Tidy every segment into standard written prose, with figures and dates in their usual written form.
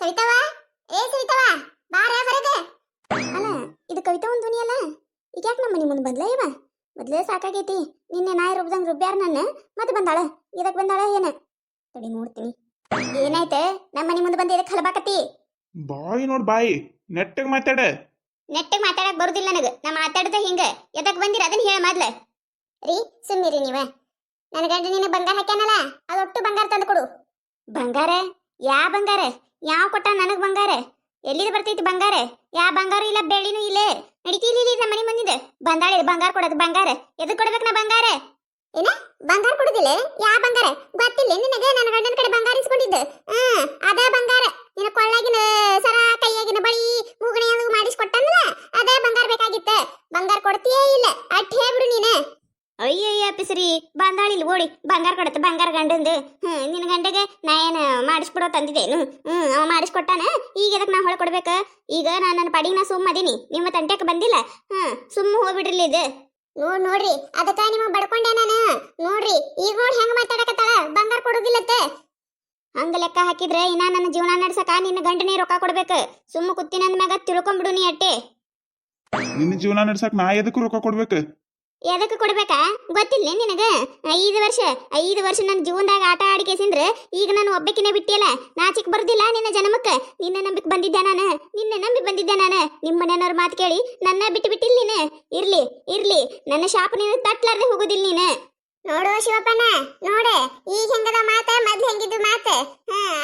ಸವಿತವ, ಏ ಸವಿತವ, ಬಾರ ಹೊರಗೆ. ಅಲ್ಲ, ಇದು ಕವಿತಾ ಒಂದು ಧ್ವನಿ ಅಲ್ಲ. ಈಗ ಯಾಕೆ ನಮ್ಮ ಮನೆ ಮುಂದೆ ಬಂದ್ಲ ಇವ? ಮೊದ್ಲೇ ಸಾಕಾಗೈತಿ. ನಿನ್ನೆ ನಾಯಿ ರುಬ್ದಂಗ್ ರುಬ್ಬ್ಯಾರ ನನ್ನ, ಮತ್ತೆ ಬಂದಾಳ. ಇದಕ್ ಬಂದಾಳ ಏನ? ತಡಿ ನೋಡ್ತೀನಿ. ಏನಾಯ್ತೆ? ನಮ್ಮ ಮನೆ ಮುಂದೆ ಬಂದು ಇದಕ್ಕೆ ಹಲಬಾಕತಿ. ಬಾಯಿ ನೋಡ್ ಬಾಯಿ, ನೆಟ್ಟಗ್ ಮಾತಾಡ. ನೆಟ್ಟಗ್ ಮಾತಾಡಕ್ ಬರುದಿಲ್ಲ ನನಗ. ನಾ ಮಾತಾಡದ ಹಿಂಗ. ಎದಕ್ ಬಂದಿರ ಅದನ್ನ ಹೇಳ ಮೊದ್ಲ. ರೀ ಸುಮ್ಮಿರಿ ನೀವ. ನನ್ನ ಗಂಡ ನಿನ್ನ ಬಂಗಾರ ಹಾಕ್ಯಾನಲ್ಲ, ಅದೊಟ್ಟು ಬಂಗಾರ ತಂದು ಕೊಡು. ಬಂಗಾರ? ಯಾ ಬಂಗಾರ? ಯಾವ ಕೊಟ್ಟ ನನಗ್ ಬಂಗಾರ? ಎಲ್ಲಿದ ಬರ್ತೈತಿ ಬಂಗಾರ? ಯಾ ಬಂಗಾರ ಇಲ್ಲ, ಬೆಳ್ಳಿನೂ ಇಲ್ಲೇ. ನಡಿತೀಲಿ ನಮ್ಮ ಮನೆ ಮುಂದಿದೆ. ಬಂದಾಳೆ ಬಂಗಾರ ಕೊಡೋದು. ಬಂಗಾರ ಎದಕ್ ಕೊಡ್ಬೇಕು? ನಾ ಬಂಗಾರ ಏನ ಬಂಗಾರ ಕೊಡುದಿಲ್ಲ? ಯಾ ಬಂಗಾರ ಗೊತ್ತಿಲ್ಲ ನಿನಗೆ? ನನ್ನ ಗಂಡನ ಕಡೆ ಬಂಗಾರ ಇಸ್ಕೊಂಡಿದ್ದು ಅದ ಬಂಗಾರ. ನಿನ್ನ ಕೊಳ್ಳಾಗಿನ ಸರ, ಕೈಯಾಗಿನ ಬಳಿ, ಮೂಗಣೆ ಮಾಡಿಸ್ಕೊಟ್ಟಂದ್ರ ಅದ ಬಂಗಾರ ಬೇಕಾಗಿತ್ತ. ಬಂಗಾರ ಕೊಡ್ತೀಯೇ ಇಲ್ಲ? ಅಟ್ ಹೇಳ್ಬಿಡು ನೀನು. ಅಯ್ಯಯ್ಯ ಪಿಸರಿ ಬಂದಾಳಿಲ್ ಓಡಿ ಬಂಗಾರ ಕೊಡತ್ತ. ಬಂಗಾರ ಗಂಡಂದು ನಿನ್ನ ಗಂಡಗೆ ನಾ ಏನು ಮಾಡಿಸ್ಬಿಡೋ ತಂದಿದ್ದೇನು? ಅವ ಮಾಡಿಸ್ಕೊಟ್ಟಾನ. ಈಗ ಅದಕ್ಕೆ ನಾ ಹೊಳ್ಕೊಡ್ಬೇಕ. ಈಗ ನಾನು ನನ್ನ ಪಡಿಗೆ ನಾ ಸುಮ್ಮ ಅದೀನಿ. ನಿಮ್ಮ ತಂಟೆಗೆ ಬಂದಿಲ್ಲ. ಸುಮ್ಮ ಹೋಗ್ಬಿಡ್ರಿಲ್ಲ ಇದು. ನೋಡ್ರಿ ಅದಕ್ಕ ನಿಮಗ್ ಬಡ್ಕೊಂಡೆ ನಾನು. ನೋಡ್ರಿ ಈಗ ನೋಡಿ ಹೆಂಗ ಮಾತಾಡಕತ್ತಾಳ. ಬಂಗಾರ ಕೊಡುದಿಲ್ಲತ್ತೆ. ಹಂಗ ಲೆಕ್ಕ ಹಾಕಿದ್ರೆ ಇನ್ನ ನನ್ನ ಜೀವನ ನಡ್ಸಕ ನಿನ್ನ ಗಂಡನೇ ರೊಕ್ಕ ಕೊಡ್ಬೇಕು. ಸುಮ್ಮ ಕುತ್ತಿನ ಮ್ಯಾಗ ತಿಳ್ಕೊಂಡ್ಬಿಡು ನೀ ಅಟ್ಟೆ. ನಿನ್ನ ಜೀವನ ನಡ್ಸಕ್ ನಾ ಎದಕ್ಕೂ ರೊಕ್ಕ ಕೊಡ್ಬೇಕು? ಎದಕ್ಕೆ ಕೊಡ್ಬೇಕಾ ಗೊತ್ತಿಲ್ಲ ನಿನಗ? 5 ವರ್ಷ ನನ್ನ ಜೀವನದಾಗ ಆಟ ಆಡಿಕೆಸಿಂದ್ರ ಈಗ ನಾನು ಒಬ್ಬಕಿನೇ ಬಿಟ್ಟಿಯಲ್ಲ. ನಾಚಿಕ್ ಬರ್ದಿಲ್ಲ ನಿನ್ನ ಜನ್ಮಕ್ಕ. ನಿನ್ನ ನಂಬಿಕ್ ಬಂದಿದ್ದೆ ನಾನು. ನಂಬಿ ಬಂದಿದ್ದೆ ನಾನು. ನಿಮ್ಮ ಮನೆಯವ್ರ ಮಾತು ಕೇಳಿ ನನ್ನ ಬಿಟ್ಟಿಲ್ಲ ನೀನು. ಇರ್ಲಿ ನನ್ನ ಶಾಪ ನೀನು ತಟ್ಲಾರ್ದೆ ಹೋಗುದಿಲ್ಲ ನೀನು. ನೋಡು ಶಿವಪ್ಪನ, ನೋಡೆ ಈಗ ಹೆಂಗದ ಮಾತ, ಮೊದ್ಲು ಹೆಂಗಿದ್ದು ಮಾತ.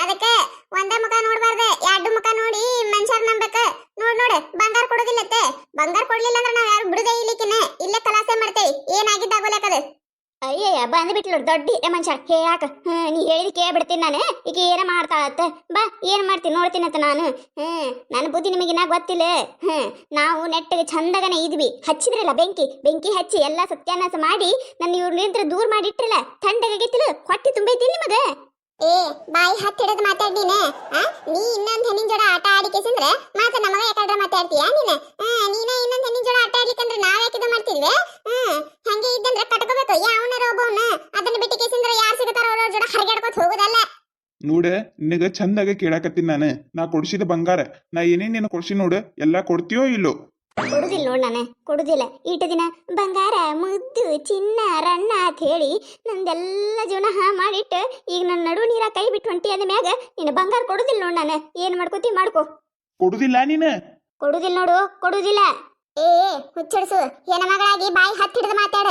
ಅದಕ್ಕೆ ಒಂದ ಮುಖ ನೋಡ್ಬಾರ್ದ, 2 ಮುಖ ನೋಡಿ ಮನುಷ್ಯರ್ ನಂಬಕ. ನೋಡ್ ಬಂಗಾರ ಕೊಡೋದಿಲ್ಲತ್ತೆ. ಬಂಗಾರ ಕೊಡ್ಲಿಲ್ಲ ಅಂದ್ರೆ ನಾವ್ ಯಾರು ಬಿಡುದೇ ಇಲ್ಲಿಕಿನ. ಇಲ್ಲೇ ಕಲಾಸೆ ಮಾಡ್ತೇವಿ. ಏನಾಗಿದ್ದಾಗೋಲಕ್ಕದು? ಅಯ್ಯಯ್ಯ ಬಂದ್ ಬಿಟ್ಲು ದೊಡ್ಡ ಮನುಷ್ಯ. ಯಾಕ ನೀ ಹೇಳಿದ ಕೇಳ್ಬಿಡ್ತೀನಿ ನಾನು. ಈಗ ಏನ ಮಾಡ್ತಾಳತ್ತ? ಬಾ ಏನ್ ಮಾಡ್ತೀನಿ ನೋಡ್ತೀನಿ ಅಂತ ನಾನು. ನನ್ನ ಬುದ್ಧಿ ನಿಮಗಿನ್ನ ಗೊತ್ತಿಲ್ಲ. ನಾವು ನೆಟ್ಟಿಗೆ ಚಂದಗನೆ ಇದ್ವಿ. ಹಚ್ಚಿದ್ರಲ್ಲ ಬೆಂಕಿ ಹಚ್ಚಿ ಎಲ್ಲ ಸತ್ಯಾನಾಶ ಮಾಡಿ ನನ್ನ ಇವ್ರಲಿಂತ್ರ ದೂರ ಮಾಡಿಟ್ರಲ್ಲ. ಥಂಡಗಾಗಿತ್ತಿಲ್ಲ, ಹೊಟ್ಟೆ ತುಂಬೈತಿ ನಿಮಗ. ಏ ಬಾಯಿ ಹತ್ತಿಡದ್ ಮಾತಾಡ್ದೀನ. ನೀ ಇನ್ನೊಂದ್ ಹೆಣ್ಣಿನ ಜೋಡ ಆಟ ಆಡಿಕೆಸಂದ್ರ ಮಾತ ನಮಗ ಯಾಕಂದ್ರ ಮಾತಾಡ್ತೀಯ ನೀನ? ನೀನ ಇನ್ನೊಂದ್ ಹೆಣ್ಣಿನ ಜೋಡ ಆಟ ಆಡ್ಲಿಕ್ಕಂದ್ರ ನಾವ್ ಯಾಕಿದ ಮಾಡ್ತಿದ್ವಿ? ಹಂಗೆ ಇದ್ದಂದ್ರ ಕಟ್ಕೋಬೇಕು. ಯಾವನಾರ ಒಬ್ಬವನ್ನ ಅದನ್ನ ಬಿಟ್ಟು ಕೇಸಂದ್ರ ಯಾರು ಸಿಗತಾರ ಅವ್ರ ಜೋಡ ಹರಗಾಡ್ಕೊತ ಹೋಗುದಲ್ಲ. ನೋಡ, ನಿನಗ ಚಂದಾಗ ಕೇಳಾಕತ್ತೀನಿ ನಾನು. ನಾ ಕೊಡ್ಸಿದ ಬಂಗಾರ ನಾ ಏನೇನ್ ನೀನು ಕೊಡ್ಸಿ ನೋಡು. ಎಲ್ಲಾ ಕೊಡ್ತೀಯೋ ಇಲ್ಲೋ? ಕೊಡುದಿಲ್ಲ ನೋಡ್. ನಾನು ಕೊಡುದಿಲ್ಲ. ಈಟ ದಿನ ಬಂಗಾರ, ಮುದ್ದು, ಚಿನ್ನ, ರನ್ನ ಅಂತ ಹೇಳಿ ನಂದೆಲ್ಲ ಜೀವನ ಮಾಡಿಟ್ಟು ಈಗ ನನ್ನ ನಡು ನೀರ ಕೈ ಬಿಟ್ಟು ಹೊಂಟಿ ಅಂದ ಮ್ಯಾಗ ನೀನು ಬಂಗಾರ ಕೊಡುದಿಲ್ಲ ನೋಡ್. ನಾನು ಏನ್ ಮಾಡ್ಕೋತಿ ಮಾಡ್ಕೋ. ಕೊಡುದಿಲ್ಲ ನೀನು? ಕೊಡುದಿಲ್ಲ ನೋಡು, ಕೊಡುದಿಲ್ಲ. ಏ ಹುಚ್ಚಡ್ಸು, ಏನ ಮಗಳಾಗಿ ಬಾಯಿ ಹತ್ತಿಡ್ದು ಮಾತಾಡ.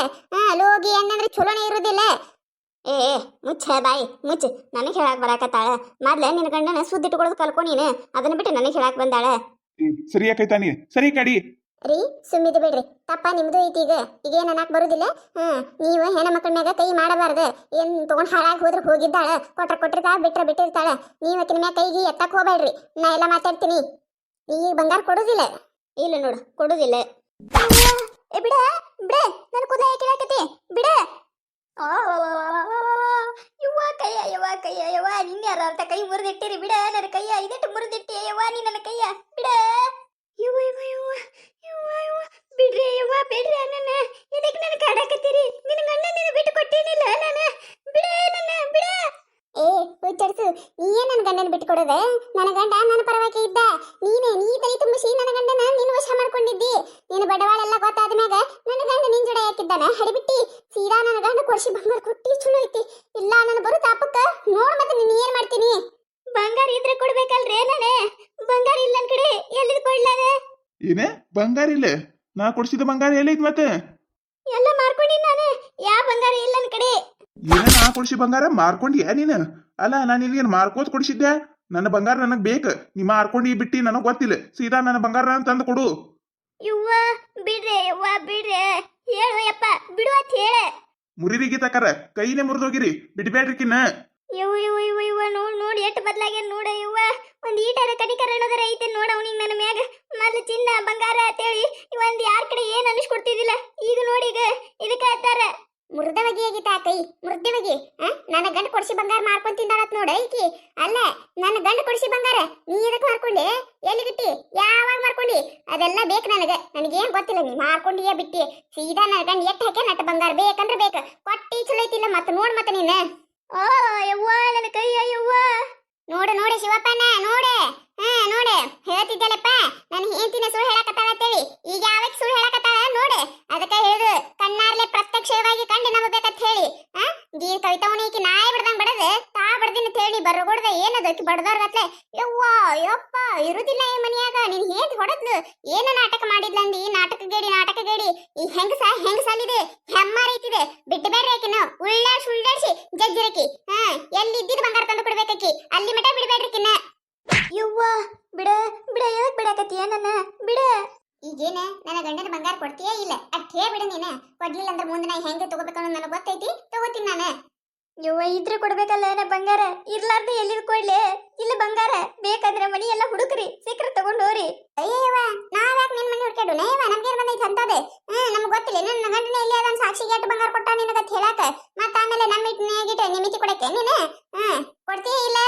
ಲೋಗಿ ಅನ್ನಂದ್ರೆ ಚಲೋನೇ ಇರುದಿಲ್ಲ. ಏ ಮುಚ್ಚ ಬಾಯಿ ಮುಚ್ಚ. ನನಗೆ ಹೇಳಾಕ್ ಬರಾಕತ್ತಾಳ. ಮೊದ್ಲ ನಿನ್ನ ಗಂಡನ ಸುದ್ದಿಟ್ಕೊಳ್ಳೋದು ಕಲ್ಕೊ ನೀನು. ಅದನ್ನ ಬಿಟ್ಟು ನನಗೆ ಹೇಳಾಕ್ ಬಂದಾಳ. ಸರಿ ಯಾಕೈತಾ ನೀ? ಸರಿ ಕಡಿ ರೀ ಸುಮ್ಮಿದ್ ಬಿಡ್ರಿ. ತಪ್ಪ ನಿಮ್ದು ಐತಿ. ಈಗ ಏನ್ ಅನ್ನಕ್ ಬರುದಿಲ್ಲ. ನೀವು ಹೆಣ್ಣ ಮಕ್ಕಳ ಮ್ಯಾಗ ಕೈ ಮಾಡಬಾರ್ದು. ಏನ್ ತಗೊಂಡ್ ಹಾಳಾಗಿ ಹೋದ್ರ ಹೋಗಿದ್ದಾಳ, ಕೊಟ್ಟಿರ್ತಾಳ, ಬಿಟ್ಟಿರ್ತಾಳ. ನೀವ್ ಆಕಿನ ಮ್ಯಾಗ ಕೈಗೆ ಎತ್ತಕ್ ಹೋಗ್ಬೇಡ್ರಿ. ನಾ ಎಲ್ಲ ಮಾತಾಡ್ತೀನಿ. ಈಗ ಬಂಗಾರ ಕೊಡುದಿಲ್ಲ? ಇಲ್ಲ ನೋಡು, ಕೊಡುದಿಲ್ಲ. ಬಿಡ ಬಿಡ, ನನ್ ಕೂದಲ ಕೇಳಾಕತಿ. ಬಿಡ. ಯವ್ವ ನಿನ್ನೆ ಅರ್ಥ ಕೈ ಮುರಿದಿಟ್ಟಿರಿ. ಬಿಡ ನನ್ನ ಕೈಯ ಇದಟ್ಟು ಮುರಿದಿಟ್ಟಿ. ಯವ್ವ ನೀ ನನ್ನ ಕೈಯ ಬಿಡ. ಬಿಡ್ರಿ ಯವ್ವ, ಬಿಡ್ರಿ. ನನ್ನ ಇದಕ್ಕೆ ನನ್ನ ಕಾಡಾಕತ್ತೀರಿ? ನಿನ್ನ ಗಂಡ ನಿನ್ನ ಬಿಟ್ಟು ಕೊಟ್ಟೇನಿಲ್ಲ ನಾನು. ಬಿಡ ನನ್ನ, ಬಿಡ. ಏ ಹುಚ್ಚಡ್ಸು, ನೀ ಏನ್ ನನ್ನ ಗಂಡನ ಬಿಟ್ಟು ಕೊಡೋದೆ? ನನ್ನ ಗಂಡ ನನ್ನ ಪರವಾಗಿ ಇದ್ದ. ನೀ ತಲೆ ತುಂಬಿಸಿ ನನ್ನ ಗಂಡನ ನೀನು ವಶ ಮಾಡ್ಕೊಂಡಿದ್ದಿ. ನೀನು ಬಡವಾಳ ಎಲ್ಲ ಗೊತ್ತಾದ ಮ್ಯಾಗ ನನ್ನ ಗಂಡ ನಿನ್ ಜೋಡ ಯಾಕಿದ್ದಾನ? ಹಡಿಬಿಟ್ಟಿ ಸೀದಾ ನನ್ನ ಗಂಡ ಕೊಡ್ಸಿ ಬಂಗಾರ ಕೊಟ್ಟಿ ಚಲೋ ಐತಿ. ಇಲ್ಲ ನನ್ನ ಬರು ತಾಪಕ್ಕ ನೋಡ್ ಮತ್ತೆ ನೀನ್ ಏನ್ ಮಾಡ್ತೀನಿ? ಬಂಗಾರ ಇದ್ರೆ ಕೊಡ್ಬೇಕಲ್ರೇ ನಾನು. ಬಂಗಾರ ಇಲ್ಲ ನನ್ ಕಡೆ, ಎಲ್ಲಿದ್ ಕೊಡ್ಲಾನೆ? ಏನೇ ಬಂಗಾರ ಇಲ್ಲ? ನಾ ಕೊಡ್ಸಿದ ಬಂಗಾರ ಎಲ್ಲೈತ್ ಮತ್ತೆ? ಎಲ್ಲ ಮಾರ್ಕೊಂಡಿ ನಾನು. ಯಾ ಬಂಗಾರ ಇಲ್ಲ ನನ್ ಕಡೆ. ಏನ ನಾ ಕೊಡ್ಸಿ ಬಂಗಾರ ಮಾರ್ಕೊಂಡ್ಯಾ ನೀನು? ಅಲ್ಲ, ನಾನು ನಿನ್ಗೇನು ಮಾರ್ಕೋತ್ ಕೊಡ್ಸಿದ್ದೆ? ನನ್ನ ಬಂಗಾರ ನನಗ್ ಬೇಕು. ನೀ ಮಾರ್ಕೊಂಡಿ ಬಿಟ್ಟಿ ನನಗ್ ಗೊತ್ತಿಲ್ಲ. ಸೀದಾ ನನ್ನ ಬಂಗಾರ ತಂದು ಕೊಡು. ಯವ್ವ ಬಿಡ್ರೆ, ಯವ್ವ ಬಿಡ್ರೆ. ಹೇಳು ಯಪ್ಪ, ಬಿಡು ಅಂತ ಹೇಳ. ಮುರಿರಿಗೆ ತಕರ ಕೈನೇ ಮುರಿದೋಗಿರಿ, ಬಿಡ್ಬೇಡ್ರಿಕಿನ್ನ. ಯವ್ವ ನೋಡ್ ಎಷ್ಟು ಬದ್ಲಾಗ್ಯಾನ ನೋಡ. ಯವ್ವ ಒಂದ್ ಈಟಾರ ಕನಿಕರ ಅನ್ನೋದರ ಐತೆ ನೋಡ ಅವನಿಗೆ ನನ್ನ ಮ್ಯಾಗ. ಮೊದ್ಲು ಚಿನ್ನ ಬಂಗಾರ ಅಂತೇಳಿ ಒಂದ್ ಯಾರ ಕಡೆ ಏನ್ ಅನಿಸ್ಕೊಡ್ತಿದ್ದಿಲ್ಲ. ಈಗ ನೋಡಿ ಈಗ ಇದಕ್ಕೆ ಆತಾರ. ಮುರ್ದವಾಗಿ ಆಗಿತ್ತ ಕೈ, ಮುರ್ದವಾಗಿ. ನನ್ನ ಗಂಡ ಕೊಡ್ಸಿ ಬಂಗಾರ ಮಾರ್ಕೊಂಡ್ ತಿಂದಾಳತ್ ನೋಡ ಈಕಿ. ಅಲ್ಲ, ನನ್ನ ಗಂಡ ಕೊಡ್ಸಿ ಬಂಗಾರ ನೀ ಇದಕ್ಕೆ ಮಾರ್ಕೊಂಡೆ? ಎಲ್ಲಿಗಿಟ್ಟಿ? ಯಾವಾಗ ಮಾರ್ಕೊಂಡಿ? ಅದೆಲ್ಲ ಬೇಕು ನನಗೇನ್ ಗೊತ್ತಿಲ್ಲ. ನೀ ಮಾರ್ಕೊಂಡಿಯೇ ಬಿಟ್ಟಿ. ಸೀದಾ ನನ್ನ ಗಂಡ ಎಟ್ಟು ಹಾಕಿ ನಟ್ಟು ಬಂಗಾರ ಬೇಕಂದ್ರೆ ಬೇಕು. ಕೊಟ್ಟಿ ಚಲೋ ಐತಿಲ್ಲ ಮತ್ತೆ ನೋಡ್ ಮತ್ತೆ ನೀನು. ಯವ್ವ ನನ್ನ ಕೈಯ ಯವ್ವ. ನೋಡು ನೋಡು ಶಿವಪ್ಪನ ನೋಡು. ನೋಡು ಹೇಳ್ತಿದ್ದಲ್ಲಪ್ಪ ನಾನು ಹೇಳ್ತೀನಿ ಸುಳ್ಳು ಹೇಳಕತ್ತಾಳ ಅಂತೇಳಿ. ಈಗ ಯಾವಾಗ ಸುಳ್ಳು ಹೇಳಕತ್ತಾಳ ನೋಡು. ಅದಕ್ಕೆ ಹೇಳುದು ಕಣ್ಣಾರ್ಲೆ ಪ್ರತ್ಯಕ್ಷವಾಗಿ ಕಂಡು ನಂಬಬೇಕಂತ ಹೇಳಿ. ಗೀರ್ ಕವಿತವನಿ ಈಕಿ ನಾಯಿ ಬಿಡ್ದಂಗ್ ಬಡದು ತಾ ಬಡ್ದಿನ ಹೇಳಿ ಬರ್ಗೊಡ್ದೆ ಏನದು ಆಕಿ ಬಡ್ದವ್ರಗತ್ಲೆ. ಯವ್ವಾ ಯಪ್ಪ ಇರುದಿಲ್ಲ ಈ ಮನ್ಯಾಗ. ನೀನ್ ಹೇಂತ ಹೊಡದ್ಲು ಏನು ನಾಟಕ ಮಾಡಿದ್ಲಂದಿ. ನಾಟಕ ಗೇಡಿ ಈ ಹೆಂಗಸಲ್ಲಿದೆ ಹೆಮ್ಮಾರೈತಿದೆ. ಬಿಟ್ಟು ಬೇಡ್ರಿ ಆಕಿನ ಉಳ್ಳಾಡ್ಸಿ ಜಜ್ಜಿರಕಿ. ಎಲ್ಲಿ ಇದ್ದಿದ್ ಬಂಗಾರ ತಂದು ಕೊಡ್ಬೇಕಿ ಅಲ್ಲಿ ಮಠ ಬಿಡ್ಬೇಡ್ರಿ ಕಿನ್ನ. ಯವ್ವ ಬಿಡ ಯಾಕೆ ಬಿಡಕತ್ತೀಯ ನನ್ನ ಬಿಡ. ಈಗೇನ ನನ್ನ ಗಂಡನ ಬಂಗಾರ ಕೊಡ್ತೀಯಾ ಇಲ್ಲ ಅಟ್ಟೇ ಬಿಡ ನೀನು. ಕೊಡ್ಲಿಲ್ಲ ಅಂದ್ರೆ ಮುಂದೆ ನಾ ಹೆಂಗೆ ತಗೋಬೇಕನ್ನೋ ನನಗೆ ಗೊತ್ತೈತಿ, ತಗೋತೀನಿ ನಾನು. ಯವ್ವ ಇದ್ರೆ ಕೊಡ್ಬೇಕಲ್ಲ ನನ್ನ ಬಂಗಾರ. ಇರ್ಲಾರ್ದೆ ಎಲ್ಲಿದ್ ಕೊಡ್ಲಿ. ಇಲ್ಲ ಬಂಗಾರ ಬೇಕಂದ್ರೆ ಮನಿ ಎಲ್ಲ ಹುಡುಕ್ರಿ ಸಿಕ್ಕ್ರ ತಗೊಂಡೋರಿ. ಅಯ್ಯವ್ವ ನಾವ್ಯಾಕೆ ನಿನ್ ಮನಿ ಹುಡ್ಕಾಡು ನೇವ ನಮ್ಗೇನ್ ಬಂದೈತಿ ಅಂತದೆ. ನಮ್ಗೆ ಗೊತ್ತಿಲ್ಲ ನನ್ನ ಗಂಡನ ಎಲ್ಲಿ ಅದನ್ನ ಸಾಕ್ಷಿಗೆ ಎಷ್ಟು ಬಂಗಾರ ಕೊಟ್ಟ ನಿನಗತ್ ಹೇಳಾಕ. ಮತ್ತ ಆಮೇಲೆ ನಮ್ಮ ಇಟ್ನಾಗಿಟ್ಟು ನಿಮಿತಿ ಕೊಡಕ್ಕೆ ನೀನು ಕೊಡ್ತೀಯ ಇಲ್ಲ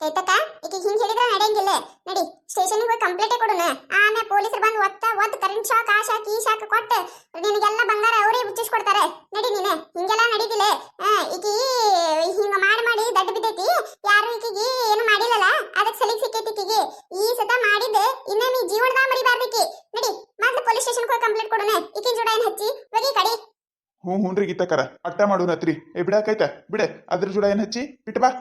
ಕೈತಕ್ಕ. ಈಗ ಹಿಂಗ್ ಹೇಳಿದ್ರೆ ನಡೆಯಂಗಿಲ್ಲ. ನಡಿ ಸ್ಟೇಷನ್ಗೆ ಹೋಗಿ ಕಂಪ್ಲೇಂಟ್ ಕೊಡುನ. ಆಮೇಲೆ ಪೊಲೀಸರು ಬಂದು ಒತ್ತು ಕರೆಂಟ್ ಶಾಕ್ ಆ ಶಾಕ್ ಈ ಶಾಕ್ ಕೊಟ್ಟು ನಿನಗೆಲ್ಲ ಬಂಗಾರ ಅವರೇ ಮುಚ್ಚಿಸ್ಕೊಡ್ತಾರೆ. ನಡಿ ನೀನು ಹಿಂಗೆಲ್ಲ ನಡೀದಿಲ್ಲ. ಈಕಿ ಹಿಂಗ ಮಾಡಿ ದಡ್ಡ ಬಿದ್ದೈತಿ. ಯಾರು ಈಕಿಗೆ ಏನು ಮಾಡಿಲ್ಲಲ್ಲ ಅದಕ್ಕೆ ಸಲಿಗೆ ಸಿಕ್ಕೈತಿ ಈಕಿಗೆ. ಈ ಸತ ಮಾಡಿದ್ದು ಇನ್ನ ನೀ ಜೀವನದ ಮರಿಬಾರ್ದಿಕ್ಕಿ. ನಡಿ ಮೊದ್ಲು ಪೊಲೀಸ್ ಸ್ಟೇಷನ್ಗೆ ಹೋಗಿ ಕಂಪ್ಲೇಂಟ್ ಕೊಡುನ. ಈಕಿನ ಜೋಡ ಏನ್ ಹಚ್ಚಿ ಹೋಗಿ ಕಡಿ. ಹ್ಞೂ ಗೀತಕ್ಕರ ಅಟ್ಟ ಮಾಡು ನತ್ರಿ. ಬಿಡಾಕೈತ ಬಿಡೆ ಅದ್ರ ಜೋಡ ಏನ್ ಹಚ್ಚಿ ಬಿಟ್ಟು ಬಾ.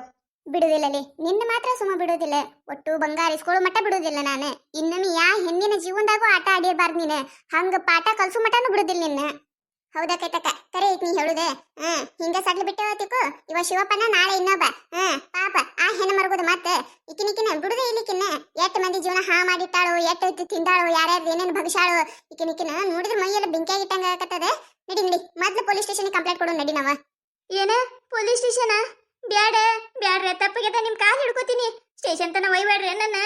ಬಿಡುದಿಲ್ಲಲಿ ನಿನ್ನ ಮಾತ್ರ ಸುಮ್ಮ ಬಿಡುದಿಲ್ಲ. ಒಟ್ಟು ಬಂಗಾರ ಇಸ್ಕೊಳ್ಳೋ ಮಟ್ಟ ಬಿಡುದಿಲ್ಲ ನಾನು. ಇನ್ನೊಮ್ಮೆ ಯಾ ಹೆಣ್ಣಿನ ಜೀವನದಾಗೂ ಆಟ ಆಡಿರಬಾರ್ದು ನೀನು. ಹಂಗ ಪಾಠ ಕಲ್ಸು ಮಟನೂ ಬಿಡುದಿಲ್ಲ ನಿನ್ನ. ಹೌದಾ ಕೈತಕ್ಕ ಕರೆ ಐತಿ ನೀ ಹೇಳುದೆ. ಹಿಂಗ ಸಡ್ಲು ಬಿಟ್ಟು ತಿಕ್ಕು. ಇವ ಶಿವಪ್ಪನ ನಾಳೆ ಇನ್ನೊಬ್ಬ. ಪಾಪ ಆ ಹೆಣ್ಣು ಮರಗೋದು ಮತ್ತೆ ಈಕಿನ ಬಿಡುದೇ ಇಲ್ಲಿಕಿನ್ನ. ಎಷ್ಟು ಮಂದಿ ಜೀವನ ಹಾ ಮಾಡಿಟ್ಟಾಳು, ಎಷ್ಟು ತಿಂದಾಳು, ಯಾರ್ಯಾರು ಏನೇನು ಭವಿಷ್ಯಾಳು. ಈಕಿನ ನೋಡಿದ್ರೆ ಮೈಯೆಲ್ಲ ಬೆಂಕಿಯಾಗಿಟ್ಟಂಗ ಆಗತ್ತದ. ನಡಿ ಮೊದ್ಲು ಪೊಲೀಸ್ ಸ್ಟೇಷನ್ ಕಂಪ್ಲೇಂಟ್ ಕೊಡು ನಡಿ ನಾವ. ಏನ ಪೊಲೀಸ್ ಸ್ಟೇಷನ್ ಬ್ಯಾಡ್ರೆ ತಪ್ಪಿಗೆ ನಿಮ್ ಕಾಲ್ ಹಿಡ್ಕೋತೀನಿ. ಸ್ಟೇಷನ್ ತನ ಒಯ್ಬೇಡ್ರಿ ನನ್ನ.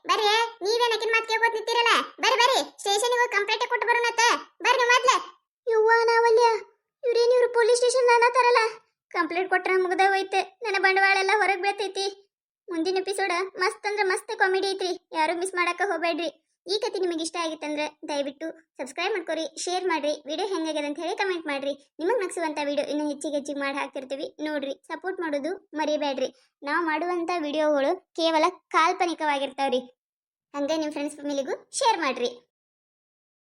ಬರ್ರಿ ನೀವೇನ ಆಕಿನ ಮಾತು ಕೇಳ್ಕೊತ ನಿಂತಿರಲ್ಲ. ಬರ್ರಿ ಸ್ಟೇಷನ್ಗೆ ಹೋಗಿ ಕಂಪ್ಲೇಂಟ್ ಕೊಟ್ಟು ಬರೋಣತ್ತ. ಬರ್ರಿ ಮೊದ್ಲ. ಯವ್ವ ನಾವಲ್ಯ ಇವ್ರು ಪೊಲೀಸ್ ಸ್ಟೇಷನ್ ಅನ್ನತಾರಲ್ಲ. ಕಂಪ್ಲೇಂಟ್ ಕೊಟ್ರ ಮುಗ್ದ ಹೋಯ್ತು. ನನ್ನ ಬಂಡವಾಳ ಎಲ್ಲ ಹೊರಗೆ ಬೀಳ್ತೈತಿ. ಮುಂದಿನ ಎಪಿಸೋಡ್ ಮಸ್ತ್ ಅಂದ್ರೆ ಮಸ್ತ್ ಕಾಮಿಡಿ ಐತ್ರಿ. ಯಾರು ಮಿಸ್ ಮಾಡಕ ಹೋಗ್ಬೇಡ್ರಿ. ಈ ಕತೆ ನಿಮಗೆ ಇಷ್ಟ ಆಗಿತ್ತಂದ್ರೆ ದಯವಿಟ್ಟು ಸಬ್ಸ್ಕ್ರೈಬ್ ಮಾಡ್ಕೊರಿ, ಶೇರ್ ಮಾಡ್ರಿ. ವಿಡಿಯೋ ಹೆಂಗಾಗ್ಯದ ಅಂತ ಹೇಳಿ ಕಮೆಂಟ್ ಮಾಡ್ರಿ. ನಿಮಗೆ ನಗಿಸುವಂಥ ವಿಡಿಯೋ ಇನ್ನೂ ಹೆಚ್ಚಿಗೆ ಮಾಡಿ ಹಾಕ್ತಿರ್ತೀವಿ ನೋಡ್ರಿ. ಸಪೋರ್ಟ್ ಮಾಡೋದು ಮರಿಬೇಡ್ರಿ. ನಾವು ಮಾಡುವಂಥ ವಿಡಿಯೋಗಳು ಕೇವಲ ಕಾಲ್ಪನಿಕವಾಗಿರ್ತಾವ್ರಿ. ಹಂಗೆ ನಿಮ್ಮ ಫ್ರೆಂಡ್ಸ್ ಫ್ಯಾಮಿಲಿಗೂ ಶೇರ್ ಮಾಡ್ರಿ.